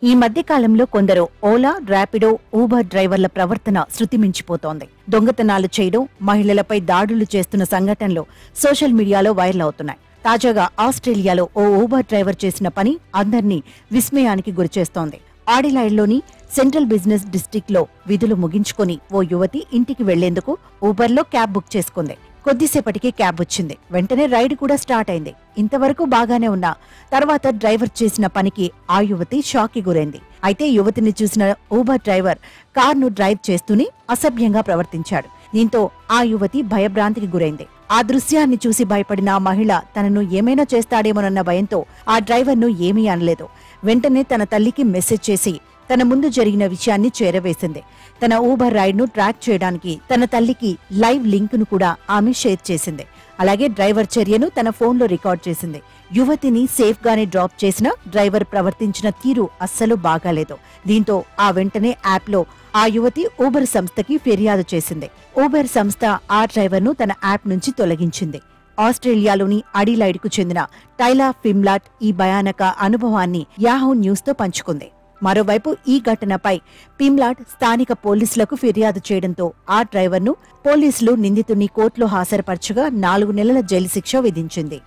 ఈ మధ్య కాలంలో కొందరు ఓలా, ర్యాపిడో, ఊబర్ డ్రైవర్ల ప్రవర్తన శృతిమించిపోతోంది. దొంగతనాలు చేయడం, మహిళలపై దాడులు చేస్తున్న సంఘటనలు సోషల్ మీడియాలో వైరల్ అవుతున్నాయి. తాజాగా ఆస్ట్రేలియాలో ఓ ఊబర్ డ్రైవర్ చేసిన పని అందర్నీ విస్మయానికి గురిచేస్తోంది. ఆడిలైడ్లోని సెంట్రల్ బిజినెస్ డిస్ట్రిక్ట్లో విధులు ముగించుకుని ఓ యువతి ఇంటికి వెళ్లేందుకు ఊబర్లో క్యాబ్ బుక్ చేసుకుంది. కొద్దిసేపటికి క్యాబ్ వచ్చింది. వెంటనే రైడ్ కూడా స్టార్ట్ అయింది. ఇంతవరకు బాగానే ఉన్నా తర్వాత డ్రైవర్ చేసిన పనికి ఆ యువతి షాక్ కి గురైంది. అయితే యువతిని చూసిన ఊబర్ డ్రైవర్ కార్ను డ్రైవ్ చేస్తూనే అసభ్యంగా ప్రవర్తించాడు. దీంతో ఆ యువతి భయభ్రాంతికి గురైంది. ఆ దృశ్యాన్ని చూసి భయపడిన ఆ మహిళ తనను ఏమైనా చేస్తాడేమోనన్న భయంతో ఆ డ్రైవర్ను ఏమీ అనలేదు. వెంటనే తన తల్లికి మెసేజ్ చేసి తన ముందు జరిగిన విషయాన్ని చేరవేసింది. తన ఊబర్ రైడ్ ను ట్రాక్ చేయడానికి తన తల్లికి లైవ్ లింక్ ను కూడా ఆమె షేర్ చేసింది. అలాగే డ్రైవర్ చర్యను తన ఫోన్లో రికార్డ్ చేసింది. యువతిని సేఫ్ గానే డ్రాప్ చేసిన డ్రైవర్ ప్రవర్తించిన తీరు అస్సలు బాగాలేదు. దీంతో ఆ వెంటనే యాప్ లో ఆ యువతి ఊబర్ సంస్థకి ఫిర్యాదు చేసింది. ఊబర్ సంస్థ ఆ డ్రైవర్ ను తన యాప్ నుంచి తొలగించింది. ఆస్ట్రేలియాలోని అడిలైడ్ కు చెందిన టైలా ఫిమ్లాట్ ఈ భయానక అనుభవాన్ని యాహూ న్యూస్ తో పంచుకుంది. మరోవైపు ఈ ఘటనపై పిమ్లాట్ స్థానిక పోలీసులకు ఫిర్యాదు చేయడంతో ఆ డ్రైవర్ను పోలీసులు నిందితుడిని కోర్టులో హాజరుపరచగా 4 నెలల జైలు శిక్ష విధించింది.